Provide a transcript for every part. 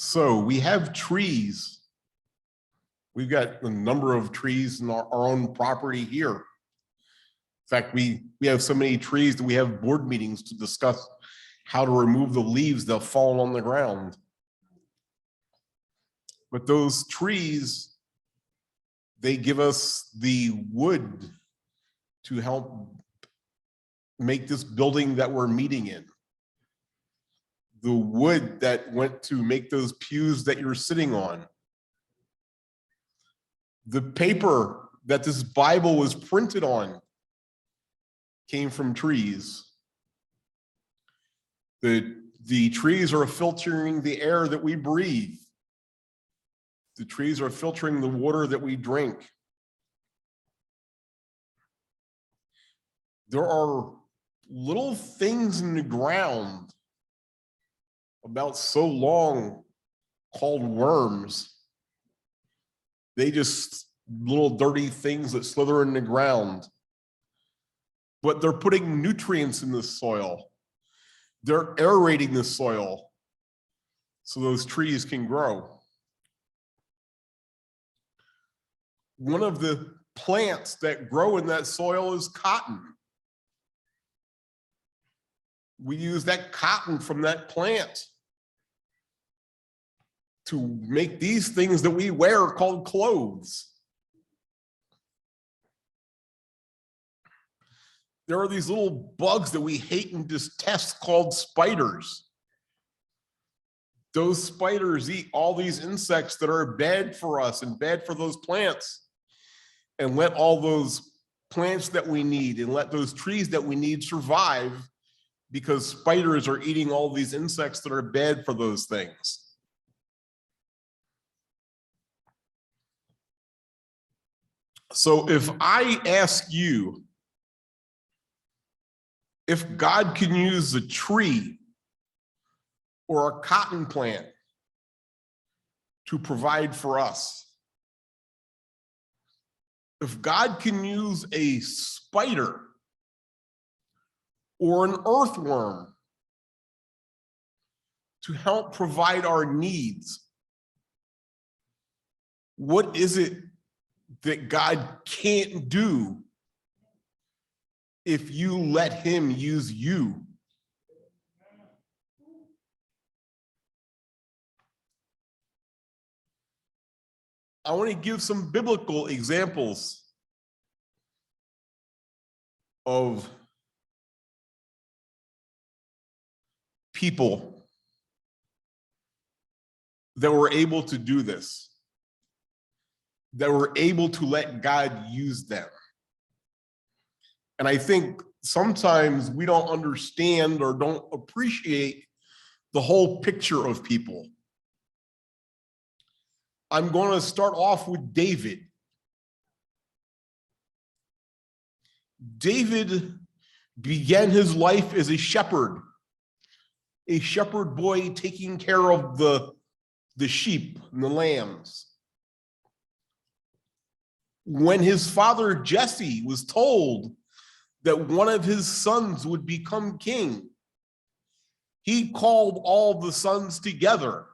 So we have trees. We've got a number of trees in our own property here. In fact, we have so many trees that we have board meetings to discuss how to remove the leaves that fall on the ground. But those trees, they give us the wood to help make this building that we're meeting in. The wood that went to make those pews that you're sitting on. The paper that this Bible was printed on came from trees. The trees are filtering the air that we breathe. The trees are filtering the water that we drink. There are little things in the ground about so long called worms. They just little dirty things that slither in the ground. But they're putting nutrients in the soil. They're aerating the soil so those trees can grow. One of the plants that grow in that soil is cotton. We use that cotton from that plant to make these things that we wear called clothes. There are these little bugs that we hate and detest called spiders. Those spiders eat all these insects that are bad for us and bad for those plants, and let all those plants that we need and let those trees that we need survive because spiders are eating all these insects that are bad for those things. So if I ask you, if God can use a tree or a cotton plant to provide for us, if God can use a spider or an earthworm to help provide our needs, what is it that God can't do if you let him use you? I want to give some biblical examples of people that were able to do this, that were able to let God use them. And I think sometimes we don't understand or don't appreciate the whole picture of people. I'm going to start off with David. David began his life as a shepherd boy taking care of the sheep and the lambs. When his father Jesse was told that one of his sons would become king, he called all the sons together,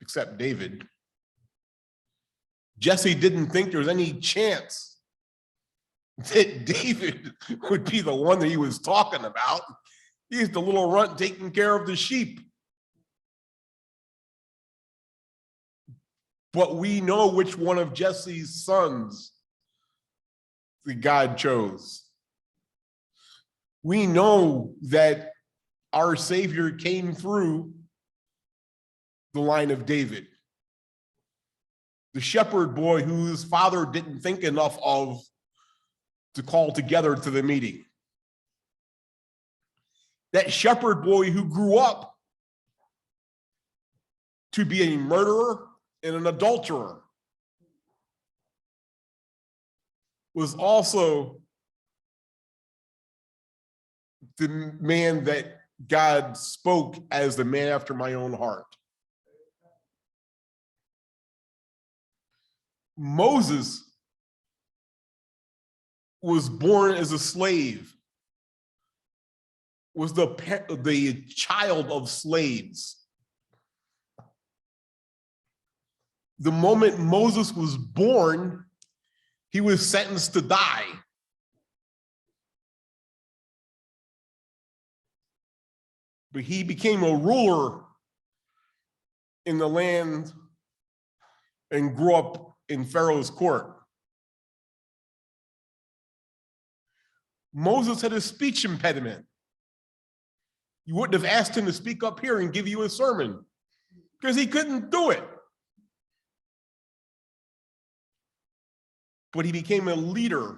except David. Jesse didn't think there was any chance that David would be the one that he was talking about. He's the little runt taking care of the sheep. But we know which one of Jesse's sons that God chose. We know that our Savior came through the line of David, the shepherd boy whose father didn't think enough of to call together to the meeting. That shepherd boy who grew up to be a murderer and an adulterer was also the man that God spoke as the man after my own heart. Moses was born as a slave, was the child of slaves. the moment Moses was born, he was sentenced to die. But he became a ruler in the land and grew up in Pharaoh's court. Moses had a speech impediment. You wouldn't have asked him to speak up here and give you a sermon because he couldn't do it. But he became a leader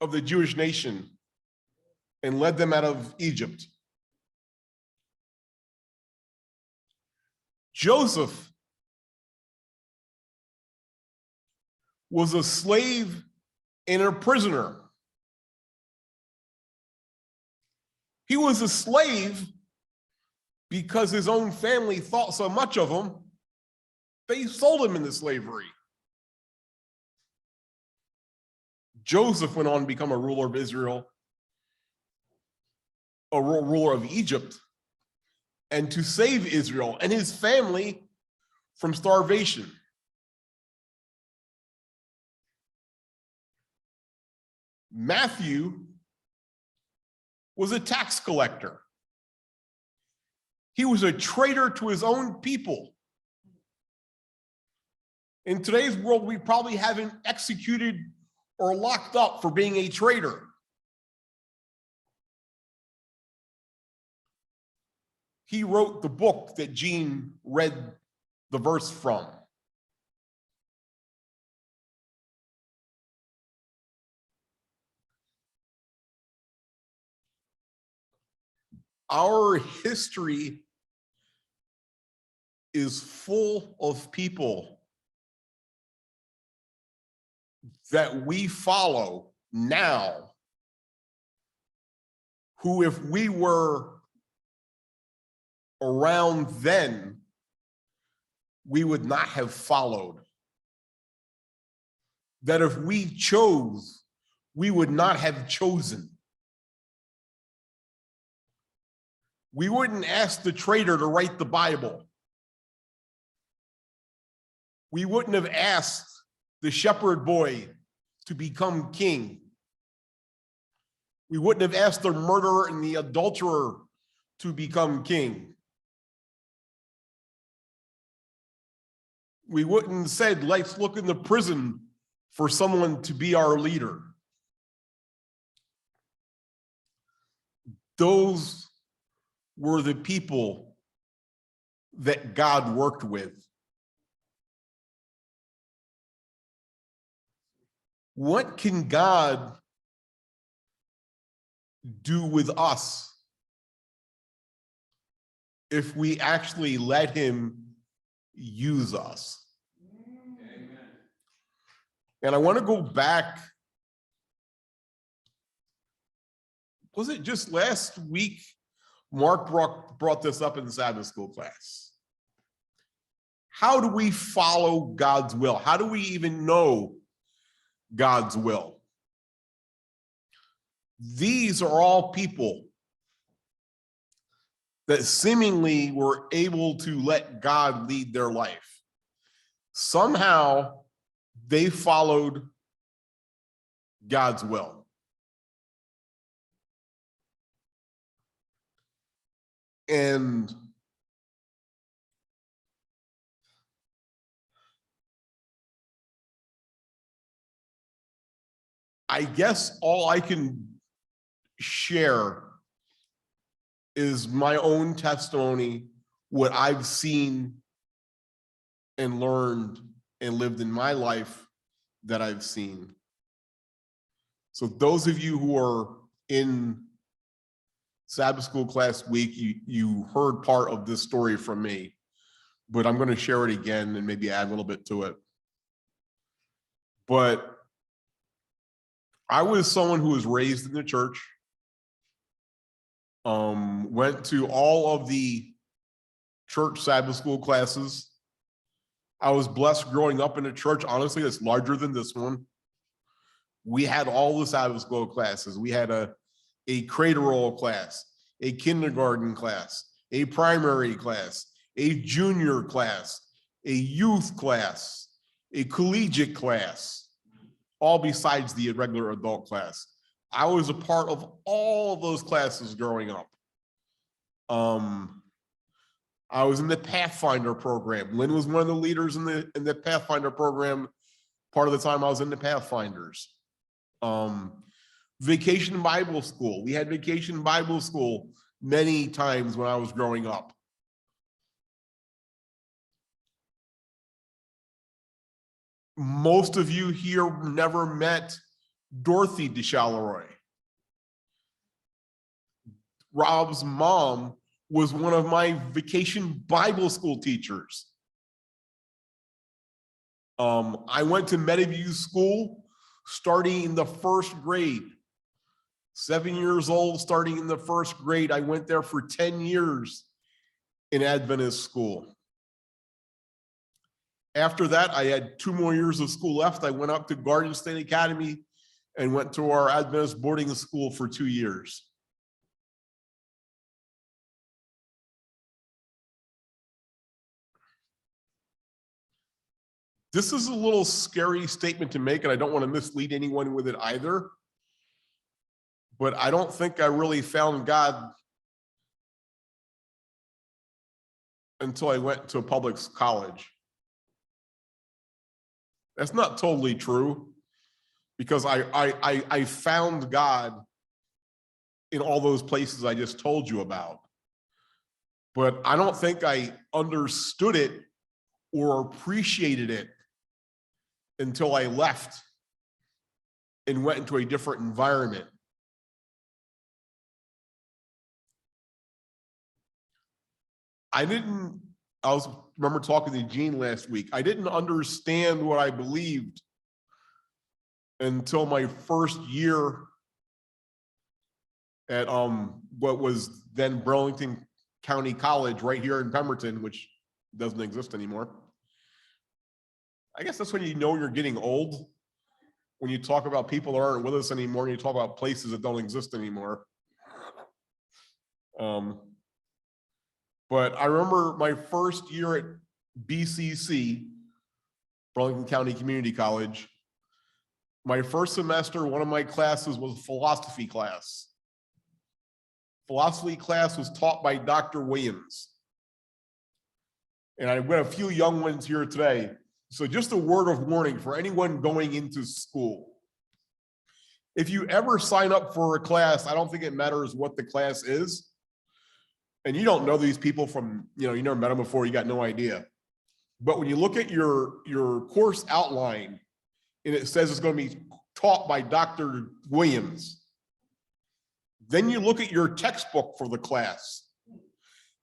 of the Jewish nation and led them out of Egypt. Joseph was a slave and a prisoner. He was a slave because his own family thought so much of him, they sold him into slavery. Joseph went on to become a ruler of Israel, a ruler of Egypt, and to save Israel and his family from starvation. Matthew was a tax collector. He was a traitor to his own people. In today's world, we probably haven't executed or locked up for being a traitor. He wrote the book that Gene read the verse from. Our history is full of people that we follow now who, if we were around then, we would not have followed. That if we chose, we would not have chosen. We wouldn't ask the traitor to write the Bible. We wouldn't have asked the shepherd boy to become king. We wouldn't have asked the murderer and the adulterer to become king. We wouldn't have said, let's look in the prison for someone to be our leader. Those were the people that God worked with. What can God do with us if we actually let him use us? Amen. And I want to go back. Was it just last week? Mark brought this up in the Sabbath school class. How do we follow God's will? How do we even know God's will? These are all people that seemingly were able to let God lead their life. Somehow they followed God's will. And I guess all I can share is my own testimony, what I've seen and learned and lived in my life that I've seen. So those of you who are in Sabbath school class week, you heard part of this story from me, but I'm going to share it again and maybe add a little bit to it. But I was someone who was raised in the church, went to all of the church Sabbath school classes. I was blessed growing up in a church, honestly, that's larger than this one. We had all the Sabbath school classes. We had a cradle roll class, a kindergarten class, a primary class, a junior class, a youth class, a collegiate class, all besides the regular adult class. I was a part of all of those classes growing up. I was in the Pathfinder program. Lynn was one of the leaders in the Pathfinder program. Part of the time I was in the Pathfinders. Vacation Bible School. We had Vacation Bible School many times when I was growing up. Most of you here never met Dorothy DeChaleroy. Rob's mom was one of my Vacation Bible School teachers. I went to Meadowview School starting in the first grade. 7 years old, starting in the first grade. I went there for 10 years in Adventist school. After that, I had 2 more years of school left. I went up to Garden State Academy and went to our Adventist boarding school for 2 years. This is a little scary statement to make, and I don't want to mislead anyone with it either. But I don't think I really found God until I went to a public college. That's not totally true, because I found God in all those places I just told you about. But I don't think I understood it or appreciated it until I left and went into a different environment. I remember talking to Gene last week. I didn't understand what I believed until my first year at what was then Burlington County College right here in Pemberton, which doesn't exist anymore. I guess that's when you know you're getting old, when you talk about people that aren't with us anymore, and you talk about places that don't exist anymore. But I remember my first year at BCC, Burlington County Community College. My first semester, one of my classes was philosophy class. Philosophy class was taught by Dr. Williams. And I've got a few young ones here today. So just a word of warning for anyone going into school. If you ever sign up for a class, I don't think it matters what the class is. And you don't know these people from, you never met them before, you got no idea. But when you look at your course outline and it says it's going to be taught by Dr. Williams, then you look at your textbook for the class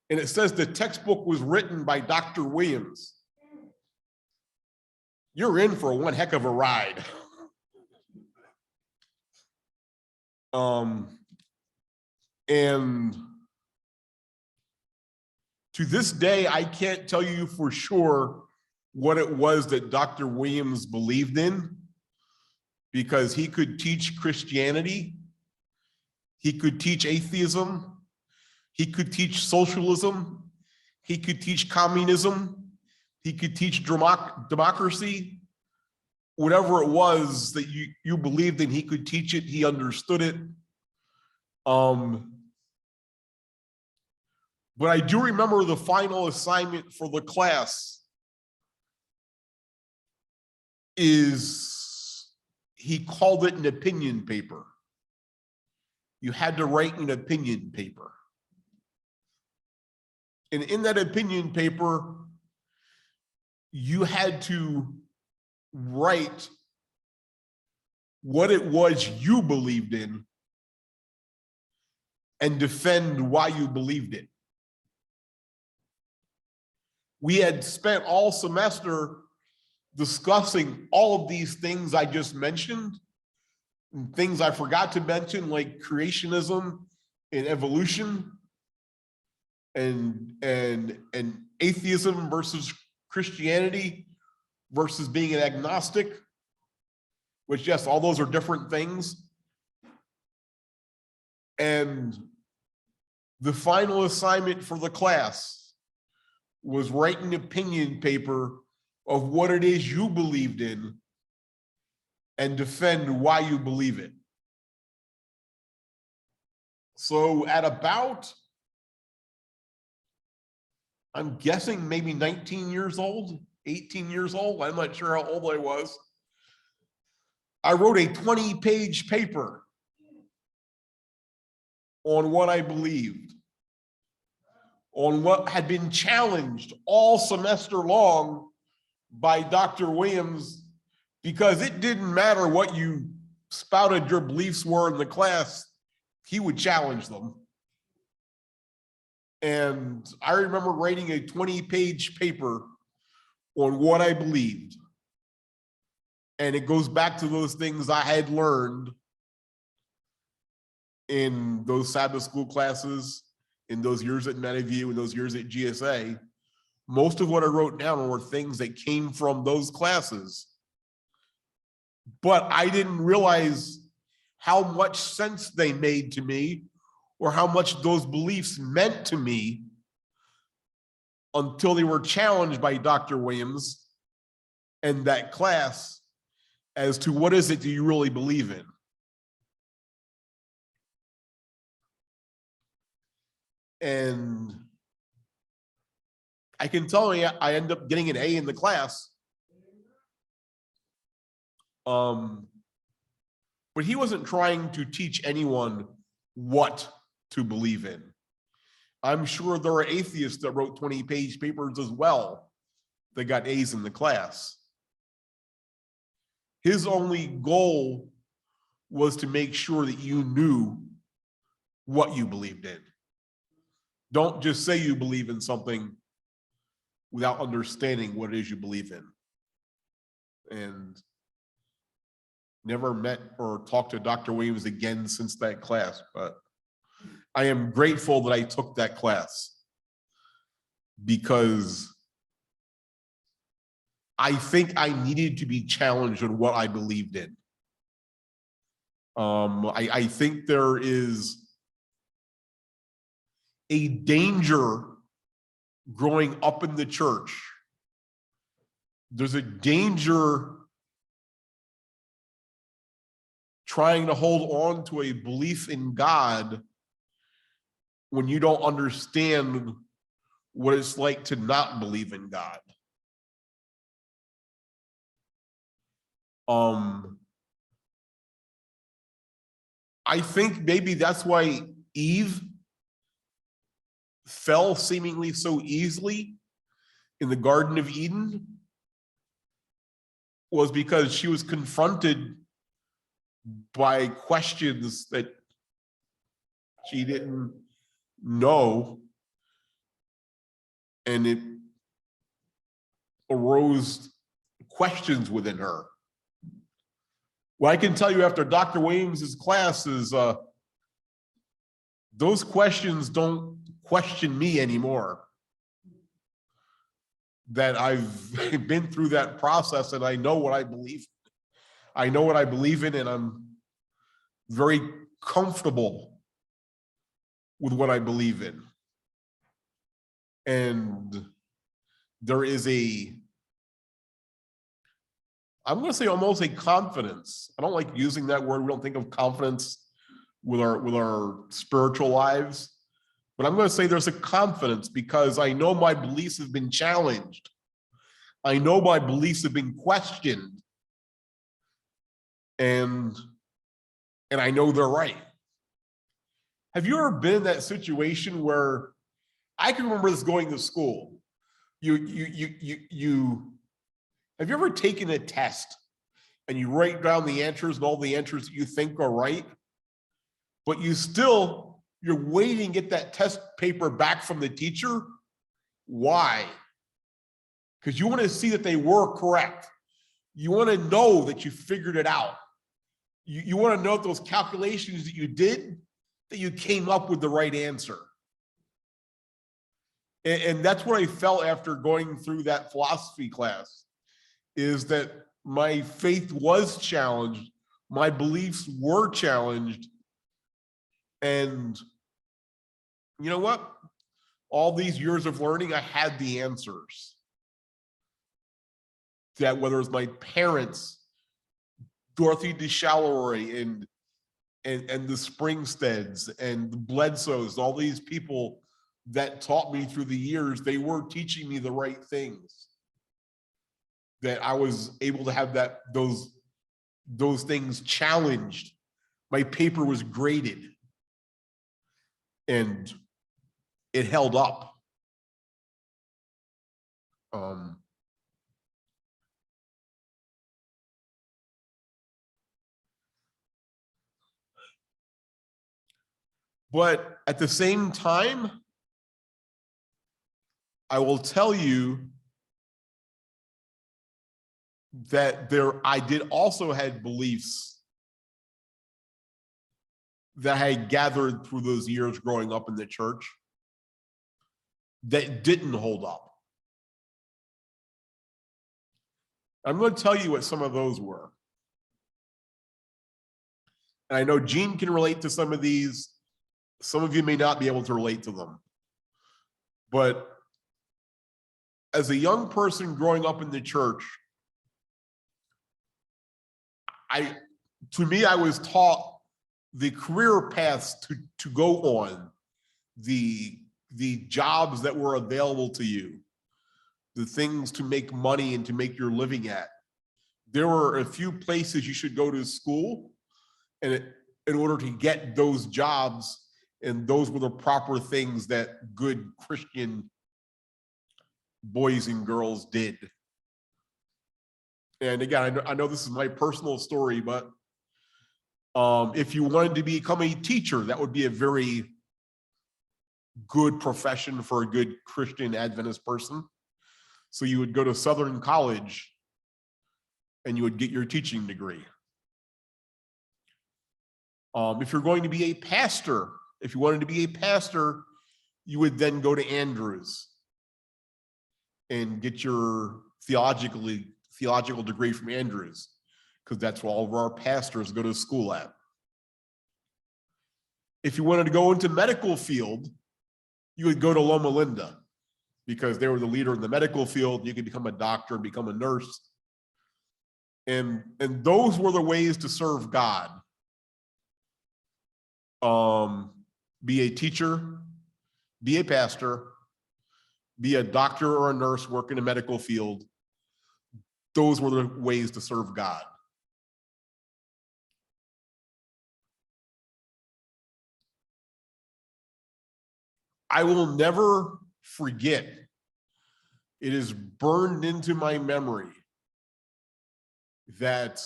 and it says the textbook was written by Dr. Williams. You're in for one heck of a ride. And to this day, I can't tell you for sure what it was that Dr. Williams believed in, because he could teach Christianity, he could teach atheism, he could teach socialism, he could teach communism, he could teach democracy. Whatever it was that you believed in, he could teach it, he understood it. But I do remember the final assignment for the class is, he called it an opinion paper. You had to write an opinion paper. And in that opinion paper, you had to write what it was you believed in and defend why you believed it. We had spent all semester discussing all of these things I just mentioned, and things I forgot to mention, like creationism and evolution, and atheism versus Christianity versus being an agnostic, which, yes, all those are different things. And the final assignment for the class was write an opinion paper of what it is you believed in and defend why you believe it. So at about, I'm guessing maybe 19 years old, 18 years old, I'm not sure how old I was, I wrote a 20-page paper on what I believed, on what had been challenged all semester long by Dr. Williams, because it didn't matter what you spouted your beliefs were in the class, he would challenge them. And I remember writing a 20-page paper on what I believed. And it goes back to those things I had learned in those Sabbath school classes, in those years at Meadowview, in those years at GSA. Most of what I wrote down were things that came from those classes. But I didn't realize how much sense they made to me or how much those beliefs meant to me until they were challenged by Dr. Williams and that class as to what is it do you really believe in? And I can tell you, I end up getting an A in the class. But he wasn't trying to teach anyone what to believe in. I'm sure there are atheists that wrote 20-page papers as well that got A's in the class. His only goal was to make sure that you knew what you believed in. Don't just say you believe in something without understanding what it is you believe in. And never met or talked to Dr. Williams again since that class, but I am grateful that I took that class because I think I needed to be challenged on what I believed in. I think there is a danger growing up in the church. There's a danger trying to hold on to a belief in God when you don't understand what it's like to not believe in God. I think maybe that's why Eve fell seemingly so easily in the Garden of Eden, was because she was confronted by questions that she didn't know, and it arose questions within her. What I can tell you after Dr. Williams's class is those questions don't question me anymore. That I've been through that process and I know what I believe. I know what I believe in, and I'm very comfortable with what I believe in. And there is I'm going to say almost a confidence. I don't like using that word. We don't think of confidence with our spiritual lives, but I'm going to say there's a confidence because I know my beliefs have been challenged. I know my beliefs have been questioned, and I know they're right. Have you ever been in that situation where, I can remember this going to school. Have you ever taken a test and you write down the answers and all the answers that you think are right, but you're waiting to get that test paper back from the teacher? Why? Because you want to see that they were correct. You want to know that you figured it out. You want to know if those calculations that you did, that you came up with the right answer. And that's what I felt after going through that philosophy class, is that my faith was challenged, my beliefs were challenged, and you know what? all these years of learning, I had the answers. That whether it's my parents, Dorothy DeShalloy and the Springsteads and the Bledsoes, all these people that taught me through the years, they were teaching me the right things. That I was able to have those things challenged. My paper was graded and it held up. But at the same time, I will tell you that I did also had beliefs that I had gathered through those years growing up in the church that didn't hold up. I'm going to tell you what some of those were. And I know Gene can relate to some of these. Some of you may not be able to relate to them. But as a young person growing up in the church, to me, I was taught the career paths to go on, the jobs that were available to you, the things to make money and to make your living at. There were a few places you should go to school and in order to get those jobs, and those were the proper things that good Christian boys and girls did. And again, I know this is my personal story, but if you wanted to become a teacher, that would be a very good profession for a good Christian Adventist person. So you would go to Southern College and you would get your teaching degree. If you're going to be a pastor, if you wanted to be a pastor, you would then go to Andrews and get your theological degree from Andrews, because that's where all of our pastors go to school at. If you wanted to go into medical field, you would go to Loma Linda, because they were the leader in the medical field. You could become a doctor, become a nurse. And those were the ways to serve God. Be a teacher, be a pastor, be a doctor or a nurse, work in a medical field. Those were the ways to serve God. I will never forget, it is burned into my memory that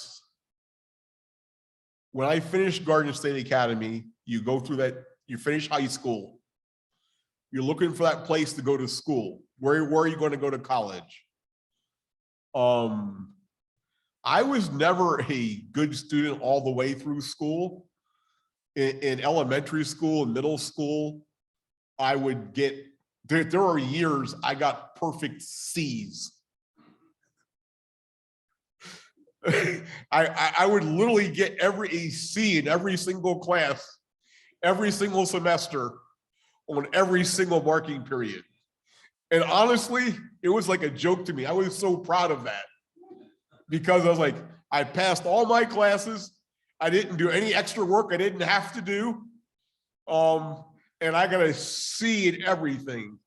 when I finished Garden State Academy, you go through that, you finish high school, you're looking for that place to go to school. Where are you going to go to college? I was never a good student all the way through school. In elementary school and middle school, I would get, there were years I got perfect C's. I would literally get a C in every single class, every single semester, on every single marking period. And honestly, it was like a joke to me. I was so proud of that, because I was like, I passed all my classes. I didn't do any extra work I didn't have to do. And I got a C in everything.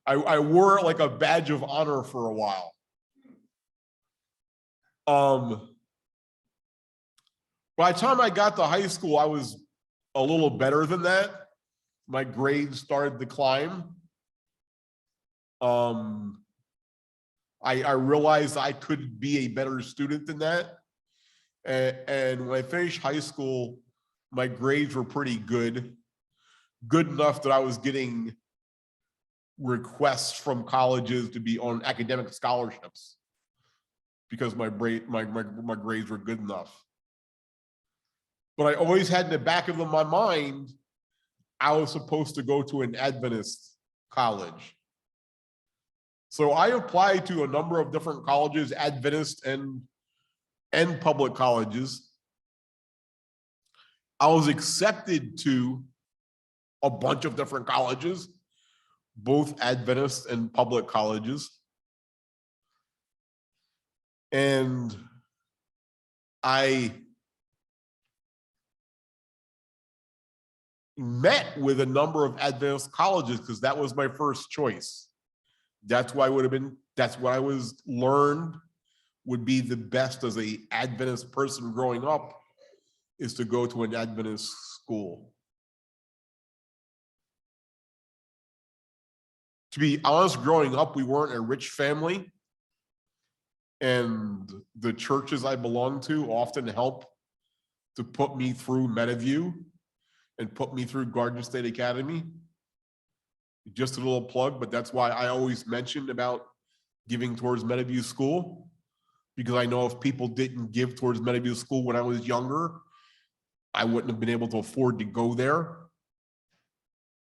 I wore it like a badge of honor for a while. By the time I got to high school, I was a little better than that. My grades started to climb. I realized I could be a better student than that. And when I finished high school, my grades were pretty good enough that I was getting requests from colleges to be on academic scholarships because my grades were good enough. But I always had in the back of my mind, I was supposed to go to an Adventist college. So I applied to a number of different colleges, Adventist and public colleges. I was accepted to a bunch of different colleges, both Adventist and public colleges. And I met with a number of Adventist colleges because that was my first choice. That's what I was learned would be the best as a Adventist person growing up, is to go to an Adventist school. To be honest, growing up, we weren't a rich family, and the churches I belonged to often help to put me through Meadowview and put me through Garden State Academy. Just a little plug, but that's why I always mentioned about giving towards Meadowview School, because I know if people didn't give towards Meadowview School when I was younger, I wouldn't have been able to afford to go there.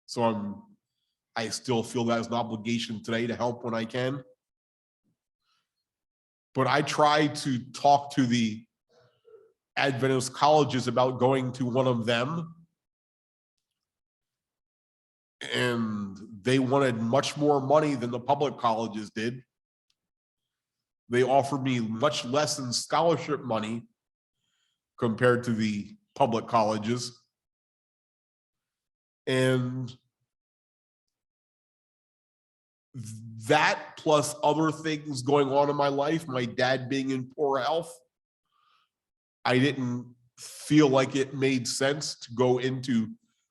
So I still feel that as an obligation today to help when I can. But I try to talk to the Adventist colleges about going to one of them, and they wanted much more money than the public colleges did. They offered me much less in scholarship money compared to the public colleges. And that plus other things going on in my life, my dad being in poor health, I didn't feel like it made sense to go into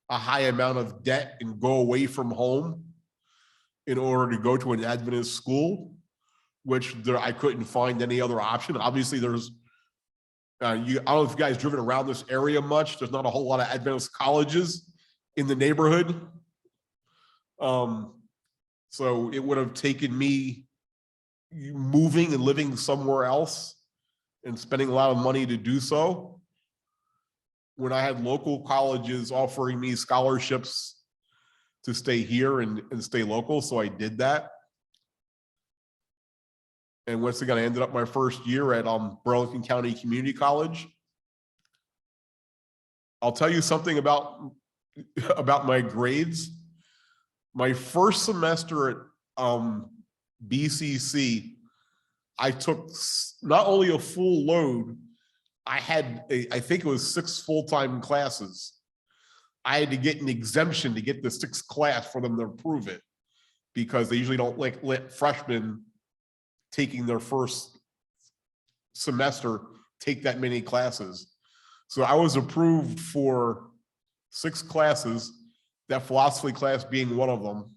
a high amount of debt and go away from home in order to go to an Adventist school, which I couldn't find any other option. Obviously, there's, I don't know if you guys driven around this area much. There's not a whole lot of Adventist colleges in the neighborhood. So it would have taken me moving and living somewhere else and spending a lot of money to do so, when I had local colleges offering me scholarships to stay here and stay local. So I did that. And once again, I ended up my first year at Burlington County Community College. I'll tell you something about my grades. My first semester at BCC, I took not only a full load, I think it was 6 full-time classes. I had to get an exemption to get the 6th class for them to approve it, because they usually don't let freshmen taking their first semester take that many classes. So I was approved for 6 classes, that philosophy class being one of them.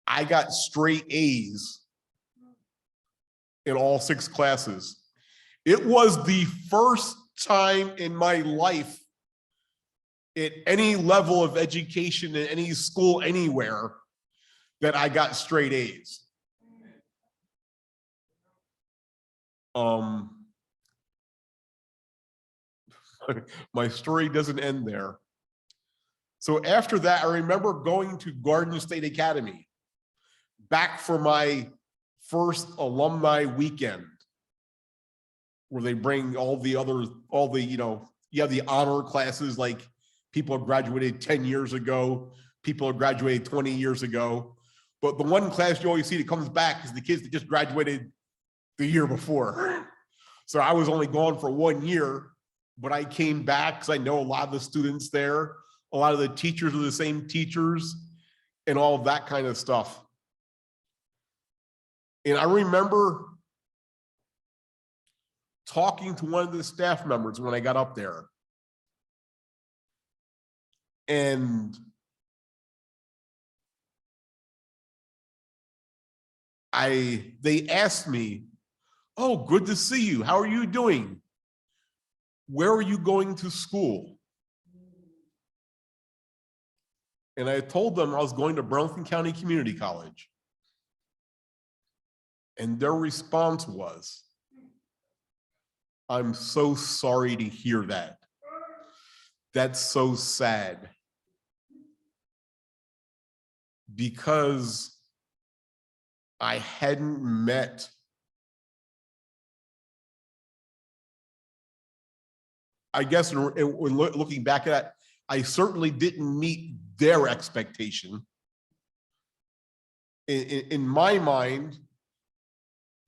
I got straight A's in all 6 classes. It was the first time in my life at any level of education in any school anywhere that I got straight A's. My story doesn't end there. So after that, I remember going to Garden State Academy back for my first alumni weekend, where they bring all the, you have the honor classes, like people who graduated 10 years ago, people who graduated 20 years ago. But the one class you always see that comes back is the kids that just graduated the year before. So I was only gone for 1 year, but I came back because I know a lot of the students there, a lot of the teachers are the same teachers, and all of that kind of stuff. And I remember talking to one of the staff members when I got up there. And they asked me, "Oh, good to see you. How are you doing? Where are you going to school?" And I told them I was going to Burlington County Community College. And their response was, "I'm so sorry to hear that. That's so sad." Because I hadn't met I guess when looking back at that, I certainly didn't meet their expectation. In my mind,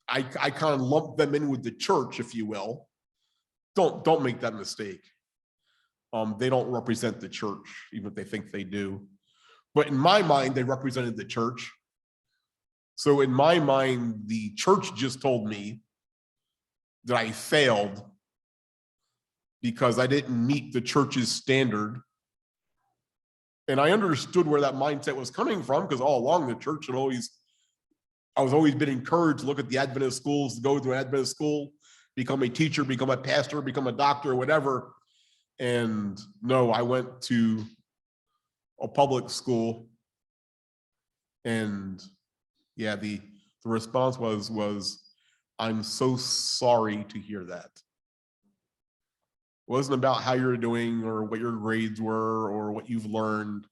I kind of lump them in with the church, if you will. Don't make that mistake. They don't represent the church, even if they think they do. But in my mind, they represented the church. So in my mind, the church just told me that I failed because I didn't meet the church's standard. And I understood where that mindset was coming from, because all along the church had I was always been encouraged to look at the Adventist schools, to go to an Adventist school, become a teacher, become a pastor, become a doctor, whatever. And no, I went to a public school, and yeah, the response was, I'm so sorry to hear that. It wasn't about how you're doing or what your grades were or what you've learned.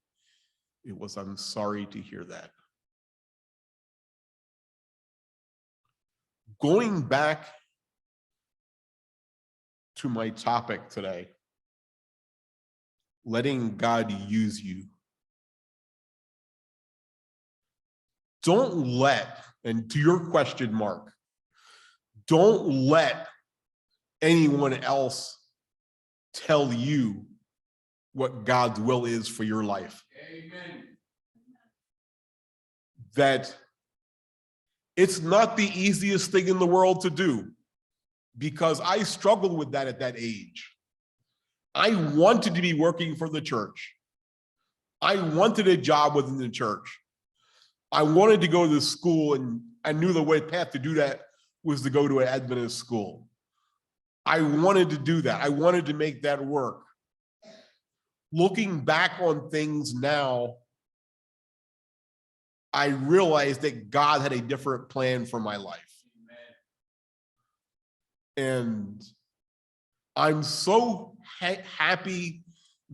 It was, I'm sorry to hear that. Going back to my topic today, letting God use you. Don't let, and to your question, Mark, don't let anyone else tell you what God's will is for your life. Amen. That it's not the easiest thing in the world to do, because I struggled with that at that age. I wanted to be working for the church. I wanted a job within the church. I wanted to go to school, and I knew the way path to do that was to go to an Adventist school. I wanted to do that. I wanted to make that work. Looking back on things now, I realized that God had a different plan for my life. Amen. And I'm so happy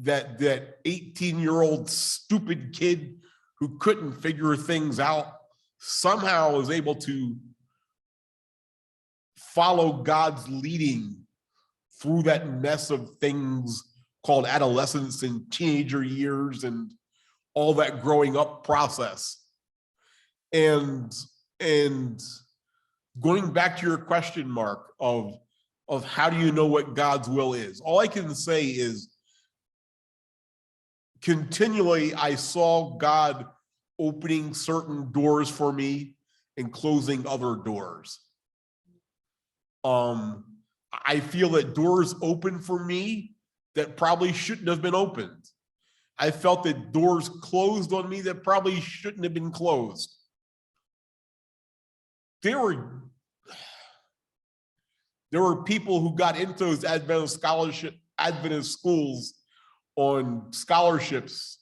that 18-year-old stupid kid who couldn't figure things out somehow was able to follow God's leading through that mess of things called adolescence and teenager years and all that growing up process. And going back to your question, Mark, of how do you know what God's will is? All I can say is continually I saw God opening certain doors for me and closing other doors. I feel that doors open for me that probably shouldn't have been opened. I felt that doors closed on me that probably shouldn't have been closed. There were people who got into those Adventist schools on scholarships,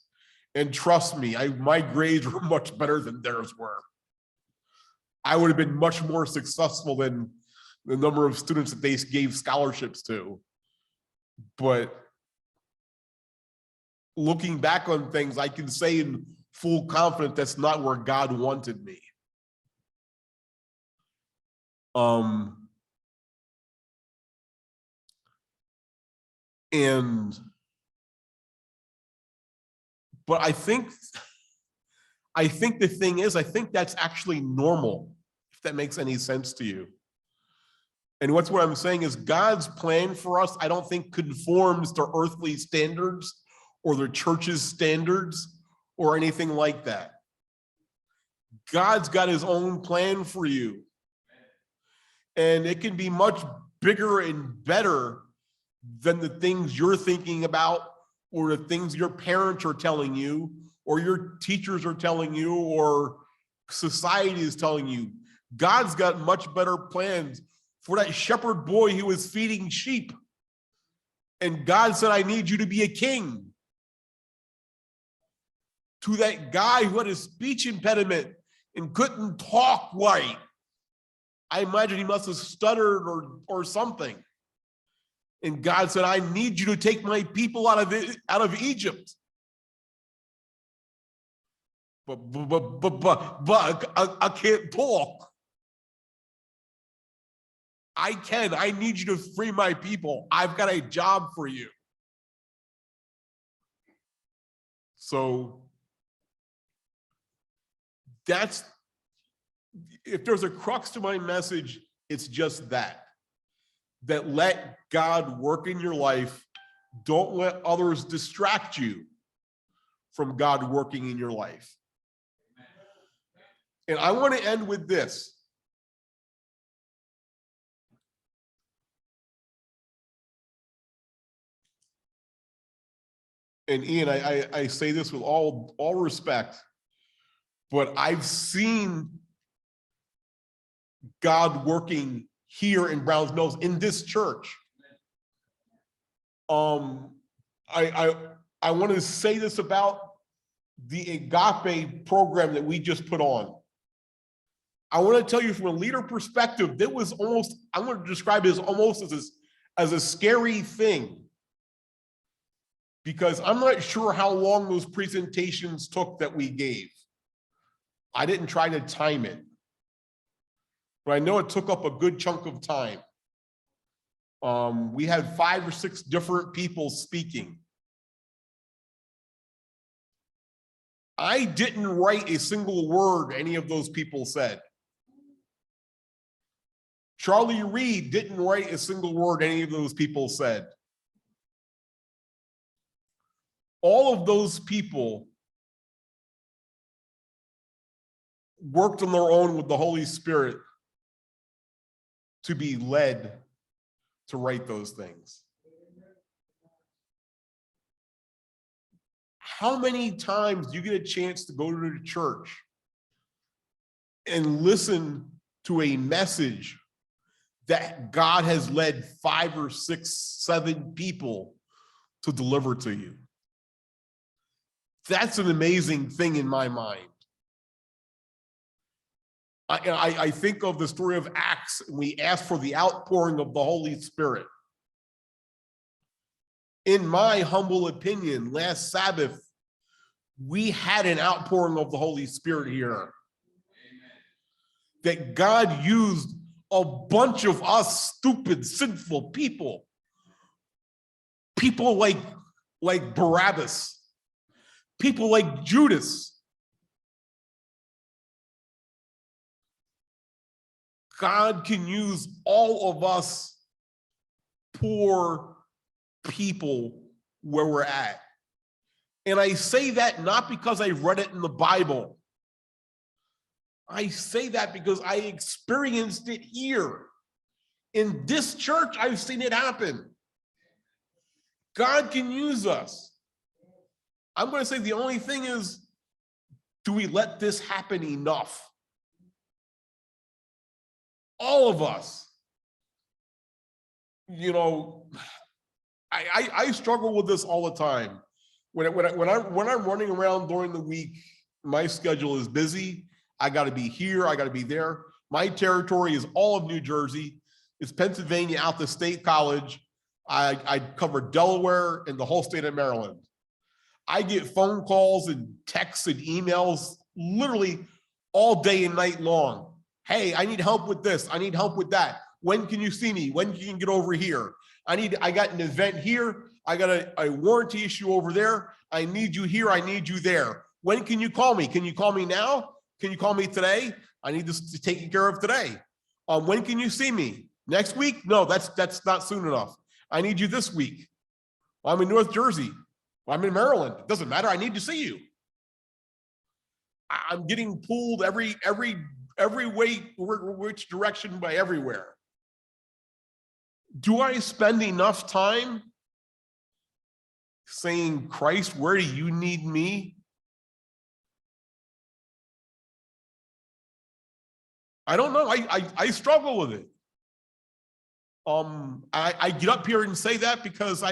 and trust me, my grades were much better than theirs were. I would have been much more successful than the number of students that they gave scholarships to. But looking back on things, I can say in full confidence that's not where God wanted me. But I think the thing is, I think that's actually normal, if that makes any sense to you. And what I'm saying is God's plan for us, I don't think conforms to earthly standards or the church's standards or anything like that. God's got his own plan for you. And it can be much bigger and better than the things you're thinking about or the things your parents are telling you or your teachers are telling you or society is telling you. God's got much better plans for that shepherd boy who was feeding sheep. And God said, I need you to be a king. To that guy who had a speech impediment and couldn't talk right. I imagine he must have stuttered or something. And God said, I need you to take my people out of Egypt. But I can't talk. I need you to free my people. I've got a job for you. So that's, if there's a crux to my message, it's just that let God work in your life. Don't let others distract you from God working in your life. And I want to end with this. And Ian, I say this with all respect, but I've seen God working here in Browns Mills in this church. I want to say this about the Agape program that we just put on. I want to tell you from a leader perspective, that was almost, I'm going to describe it as almost as a scary thing. Because I'm not sure how long those presentations took that we gave. I didn't try to time it, but I know it took up a good chunk of time. We had 5 or 6 different people speaking. I didn't write a single word any of those people said. Charlie Reed didn't write a single word any of those people said. All of those people worked on their own with the Holy Spirit to be led to write those things. How many times do you get a chance to go to the church and listen to a message that God has led 5 or 6, 7 people to deliver to you? That's an amazing thing in my mind. I think of the story of Acts, and we ask for the outpouring of the Holy Spirit. In my humble opinion, last Sabbath, we had an outpouring of the Holy Spirit here. Amen. That God used a bunch of us stupid, sinful people. People like Barabbas. People like Judas. God can use all of us poor people where we're at. And I say that not because I read it in the Bible. I say that because I experienced it here. In this church, I've seen it happen. God can use us. I'm going to say the only thing is, do we let this happen enough? All of us. You know, I struggle with this all the time. When I'm running around during the week, my schedule is busy. I got to be here. I got to be there. My territory is all of New Jersey. It's Pennsylvania out to State College. I cover Delaware and the whole state of Maryland. I get phone calls and texts and emails literally all day and night long. Hey, I need help with this. I need help with that. When can you see me? When can you get over here? I got an event here. I got a warranty issue over there. I need you here. I need you there. When can you call me? Can you call me now? Can you call me today? I need this to take care of today. When can you see me? Next week? No, that's not soon enough. I need you this week. I'm in North Jersey. I'm in Maryland. It doesn't matter. I need to see you. I'm getting pulled every way, which direction by everywhere. Do I spend enough time saying, Christ, where do you need me? I don't know. I struggle with it. I get up here and say that because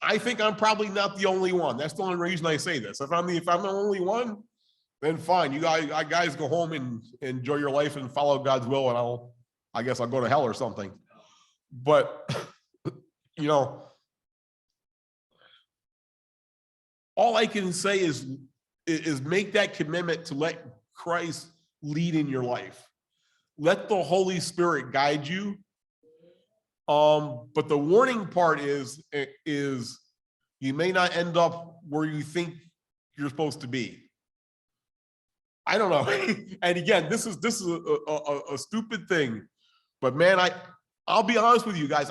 I think I'm probably not the only one. That's the only reason I say this. If I'm the only one, then fine. You guys go home and enjoy your life and follow God's will, and I guess I'll go to hell or something. But you know, all I can say is make that commitment to let Christ lead in your life. Let the Holy Spirit guide you. But the warning part is you may not end up where you think you're supposed to be. I don't know. And again, this is a stupid thing, but man, I'll be honest with you guys.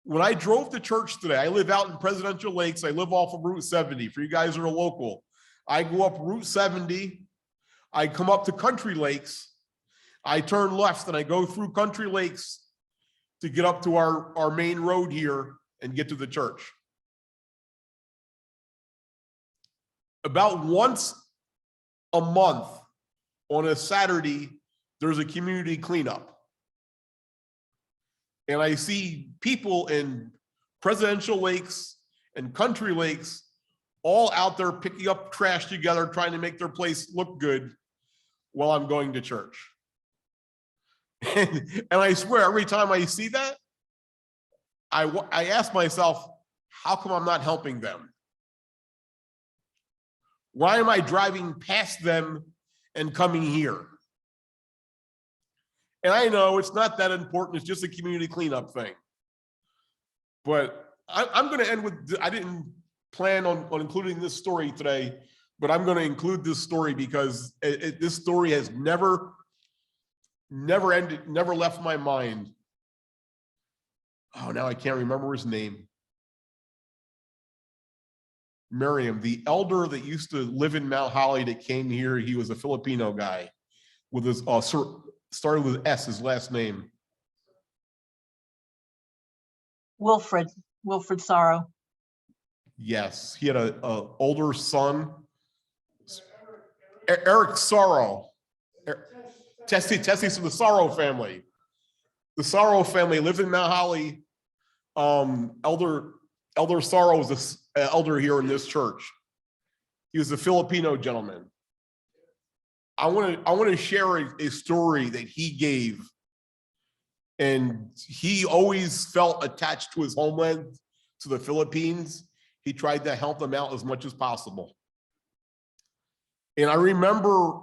When I drove to church today, I live out in Presidential Lakes. I live off of Route 70. For you guys who are local, I go up Route 70. I come up to Country Lakes. I turn left and I go through Country Lakes to get up to our main road here and get to the church. About once a month on a Saturday, there's a community cleanup. And I see people in Presidential Lakes and Country Lakes all out there picking up trash together, trying to make their place look good while I'm going to church. And I swear, every time I see that, I ask myself, how come I'm not helping them? Why am I driving past them and coming here? And I know it's not that important. It's just a community cleanup thing. But I'm going to end with, I didn't plan on including this story today, but I'm going to include this story because this story has never ended, never left my mind. Oh, now I can't remember his name. Miriam, the elder that used to live in Mount Holly that came here, he was a Filipino guy with his, started with S, his last name. Wilfred Sorrow. Yes, he had a older son, Eric Sorrow. Tessie from the Sorrow family. The Sorrow family lived in Mount Holly. Elder Sorrow was an elder here in this church. He was a Filipino gentleman. I want to share a story that he gave, and he always felt attached to his homeland, to the Philippines. He tried to help them out as much as possible. And I remember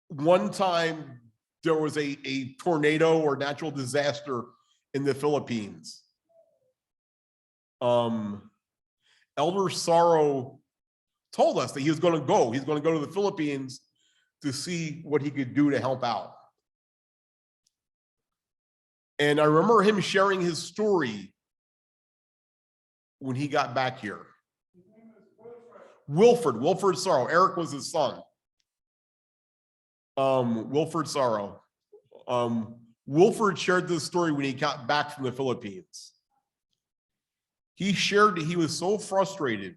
one time there was a tornado or natural disaster in the Philippines. Elder Sorrow told us that he was going to go. He's going to go to the Philippines to see what he could do to help out. And I remember him sharing his story when he got back here. Wilfred Sorrow. Eric was his son. Wilfred Sorrow. Wilfred shared this story when he got back from the Philippines. He shared that he was so frustrated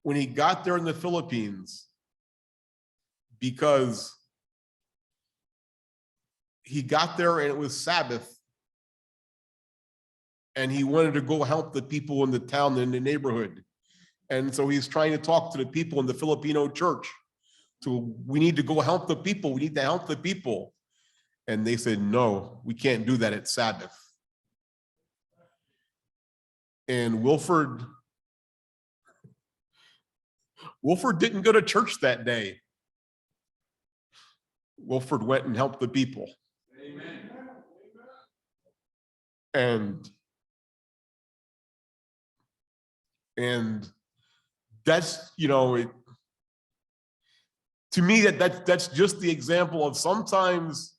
when he got there in the Philippines because he got there and it was Sabbath and he wanted to go help the people in the town, in the neighborhood. And so he's trying to talk to the people in the Filipino church. So we need to go help the people. We need to help the people. And they said, no, we can't do that. It's Sabbath. And Wilfred didn't go to church that day. Wilfred went and helped the people. Amen. And that's, you know, to me, that's just the example of sometimes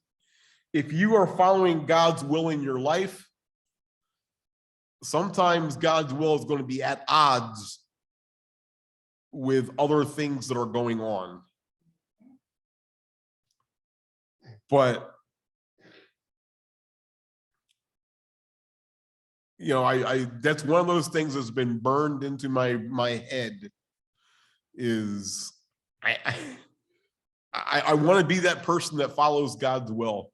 if you are following God's will in your life, sometimes God's will is going to be at odds with other things that are going on. But, you know, I that's one of those things that's been burned into my head is I want to be that person that follows God's will.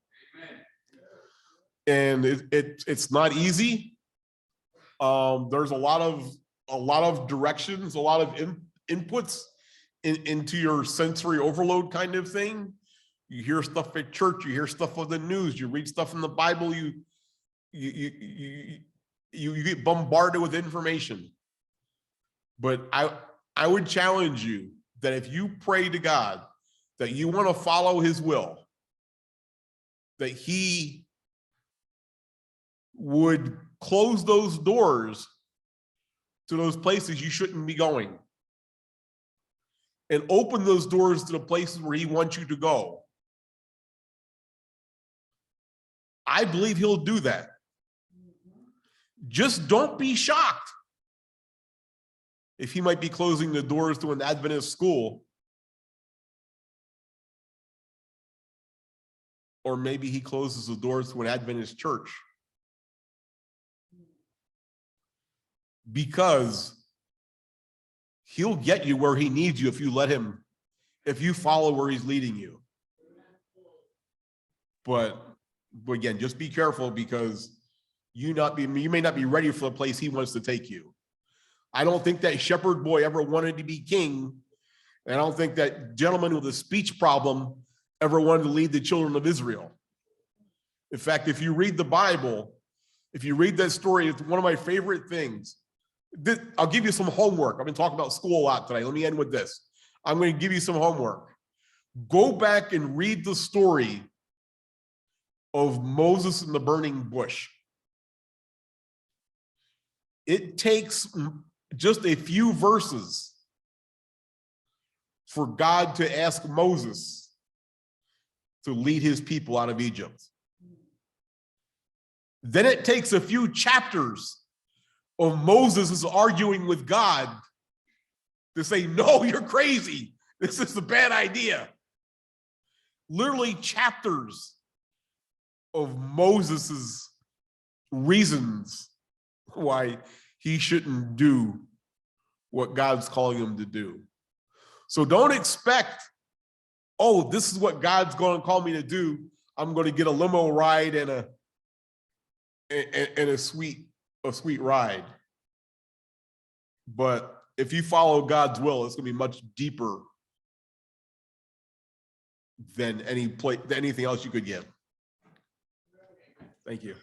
And it's not easy. There's a lot of directions, a lot of inputs into your sensory overload kind of thing. You hear stuff at church, you hear stuff on the news, you read stuff in the Bible, you get bombarded with information. But I would challenge you that if you pray to God that you want to follow his will, that he would close those doors to those places you shouldn't be going. And open those doors to the places where he wants you to go. I believe he'll do that. Just don't be shocked if he might be closing the doors to an Adventist school. Or maybe he closes the doors to an Adventist church. Because he'll get you where he needs you if you let him, if you follow where he's leading you. But again, just be careful, because you may not be ready for the place he wants to take you. I don't think that shepherd boy ever wanted to be king. And I don't think that gentleman with a speech problem ever wanted to lead the children of Israel. In fact, if you read the Bible, if you read that story, it's one of my favorite things. I'll give you some homework. I've been talking about school a lot today. Let me end with this. I'm going to give you some homework. Go back and read the story of Moses in the burning bush. It takes just a few verses for God to ask Moses to lead his people out of Egypt. Then it takes a few chapters of Moses is arguing with God to say, no, you're crazy. This is a bad idea. Literally chapters of Moses's reasons why he shouldn't do what God's calling him to do. So don't expect, oh, this is what God's going to call me to do. I'm going to get a limo ride and a sweet ride. But if you follow God's will, it's going to be much deeper than anything else you could get. Thank you.